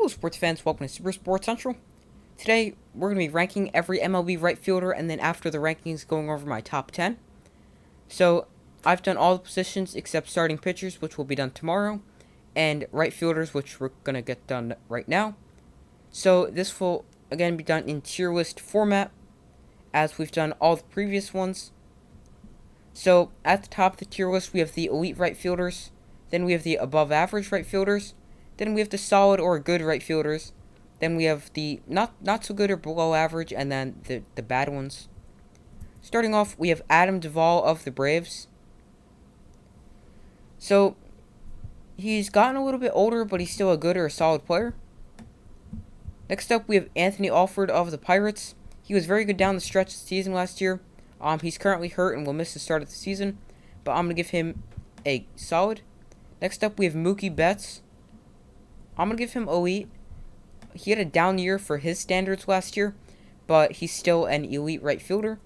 Hello, sports fans. Welcome to Super Sports Central. Today, we're going to be ranking every MLB right fielder, and then after the rankings, going over my top 10. So, I've done all the positions except starting pitchers, which will be done tomorrow, and right fielders, which we're going to get done right now. So, this will, again, be done in tier list format, as we've done all the previous ones. So, at the top of the tier list, we have the elite right fielders, then we have the above average right fielders, then we have the solid or good right fielders. Then we have the not so good or below average, and then the bad ones. Starting off, we have Adam Duvall of the Braves. So, he's gotten a little bit older, but he's still a good or a solid player. Next up, we have Anthony Alford of the Pirates. He was very good down the stretch of the season last year. He's currently hurt and will miss the start of the season, but I'm going to give him a solid. Next up, we have Mookie Betts. I'm going to give him elite. He had a down year for his standards last year, but he's still an elite right fielder.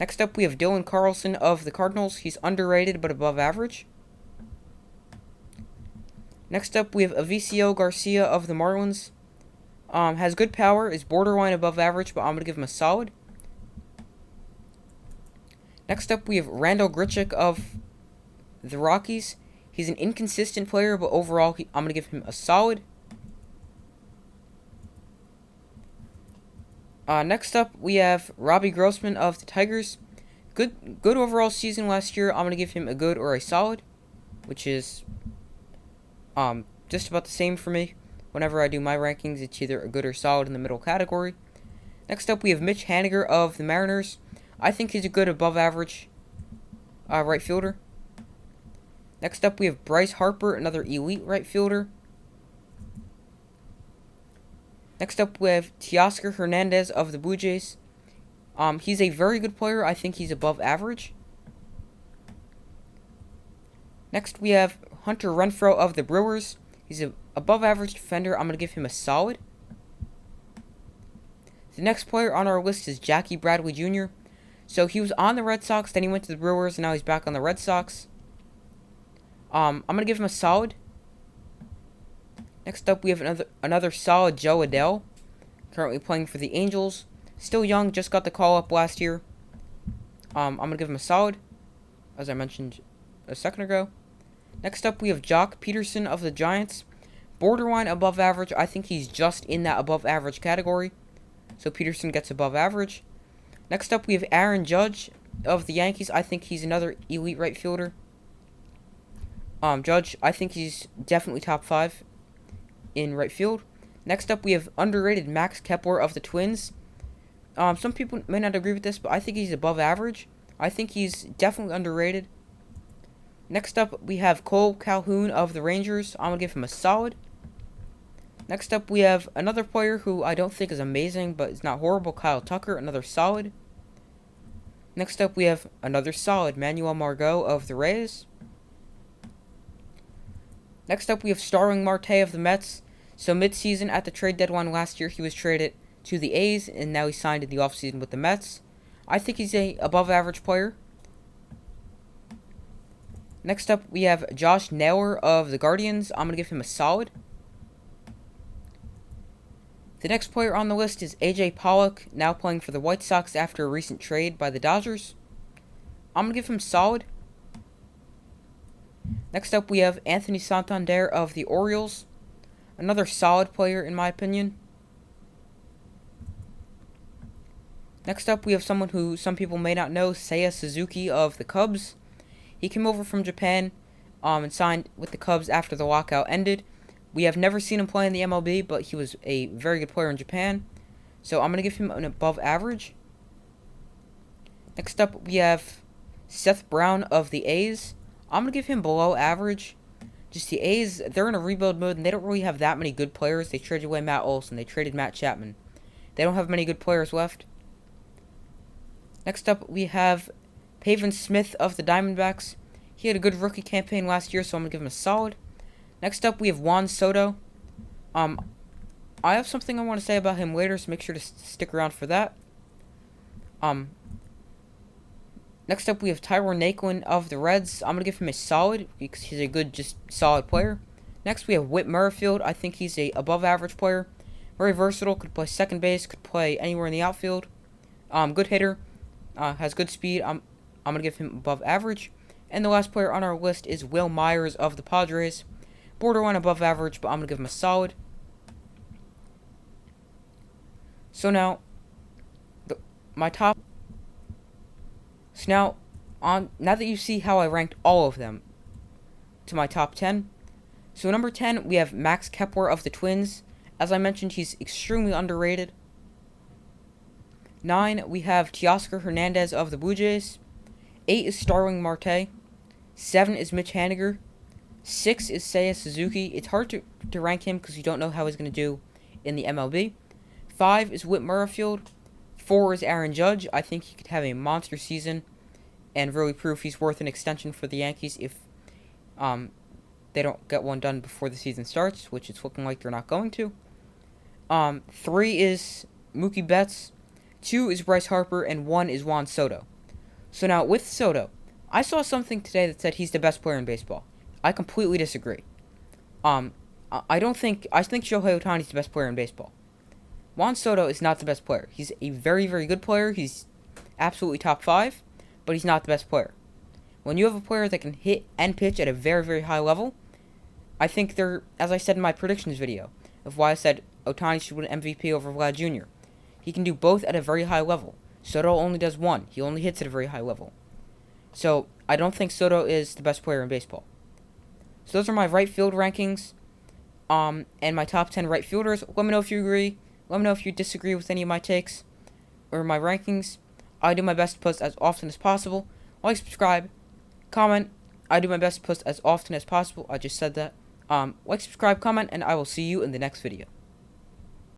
Next up, we have Dylan Carlson of the Cardinals. He's underrated but above average. Next up, we have Avisaíl Garcia of the Marlins. Has good power, is borderline above average, but I'm going to give him a solid. Next up, we have Randal Grichuk of the Rockies. He's an inconsistent player, but overall, I'm going to give him a solid. Next up, we have Robbie Grossman of the Tigers. Good overall season last year. I'm going to give him a good or a solid, which is just about the same for me. Whenever I do my rankings, it's either a good or solid in the middle category. Next up, we have Mitch Haniger of the Mariners. I think he's a good above average right fielder. Next up, we have Bryce Harper, another elite right fielder. Next up, we have Teoscar Hernandez of the Blue Jays. He's a very good player. I think he's above average. Next, we have Hunter Renfroe of the Brewers. He's an above average defender. I'm going to give him a solid. The next player on our list is Jackie Bradley Jr. So he was on the Red Sox, then he went to the Brewers, and now he's back on the Red Sox. I'm going to give him a solid. Next up, we have another solid Joe Adell, currently playing for the Angels. Still young, just got the call-up last year. I'm going to give him a solid, as I mentioned a second ago. Next up, we have Jock Peterson of the Giants. Borderline above average. I think he's just in that above average category. So Peterson gets above average. Next up, we have Aaron Judge of the Yankees. I think he's another elite right fielder. Judge, I think he's definitely top 5 in right field. Next up, we have underrated Max Kepler of the Twins. Some people may not agree with this, but I think he's above average. I think he's definitely underrated. Next up, we have Cole Calhoun of the Rangers. I'm going to give him a solid. Next up, we have another player who I don't think is amazing, but is not horrible, Kyle Tucker, another solid. Next up, we have another solid, Manuel Margot of the Rays. Next up, we have Starling Marte of the Mets. So mid-season at the trade deadline last year, he was traded to the A's, and now he signed in the offseason with the Mets. I think he's a above-average player. Next up, we have Josh Naylor of the Guardians. I'm going to give him a solid. The next player on the list is A.J. Pollock, now playing for the White Sox after a recent trade by the Dodgers. I'm going to give him solid. Next up, we have Anthony Santander of the Orioles. Another solid player, in my opinion. Next up, we have someone who some people may not know, Seiya Suzuki of the Cubs. He came over from Japan and signed with the Cubs after the lockout ended. We have never seen him play in the MLB, but he was a very good player in Japan. So I'm going to give him an above average. Next up, we have Seth Brown of the A's. I'm going to give him below average. Just the A's, they're in a rebuild mode, and they don't really have that many good players. They traded away Matt Olson. They traded Matt Chapman. They don't have many good players left. Next up, we have Pavin Smith of the Diamondbacks. He had a good rookie campaign last year, so I'm going to give him a solid. Next up, we have Juan Soto. I have something I want to say about him later, so make sure to stick around for that. Next up, we have Tyrone Naquin of the Reds. I'm going to give him a solid because he's a good, just solid player. Next, we have Whit Merrifield. I think he's a above average player. Very versatile. Could play second base. Could play anywhere in the outfield. Good hitter. Has good speed. I'm gonna give him above average. And the last player on our list is Will Myers of the Padres. Borderline above average, but I'm gonna give him a solid. So now, my top. So now that you see how I ranked all of them to my top 10. So number 10, we have Max Kepler of the Twins. As I mentioned, he's extremely underrated. 9, we have Teoscar Hernandez of the Blue Jays. 8 is Starling Marte. 7 is Mitch Haniger. 6 is Seiya Suzuki. It's hard to rank him because you don't know how he's going to do in the MLB. 5 is Whit Merrifield. 4 is Aaron Judge. I think he could have a monster season and really prove he's worth an extension for the Yankees if they don't get one done before the season starts, which it's looking like they're not going to. 3 is Mookie Betts. 2 is Bryce Harper, and 1 is Juan Soto. So now, with Soto, I saw something today that said he's the best player in baseball. I completely disagree. I think Shohei Ohtani is the best player in baseball. Juan Soto is not the best player. He's a very, very good player. He's absolutely top 5, but he's not the best player. When you have a player that can hit and pitch at a very, very high level, I think they're, as I said in my predictions video, of why I said Ohtani should win MVP over Vlad Jr. He can do both at a very high level. Soto only does one. He only hits at a very high level. So, I don't think Soto is the best player in baseball. So those are my right field rankings, and my top 10 right fielders. Let me know if you agree. Let me know if you disagree with any of my takes or my rankings. I do my best to post as often as possible. Like, subscribe, comment. I do my best to post as often as possible. I just said that. Like, subscribe, comment, and I will see you in the next video.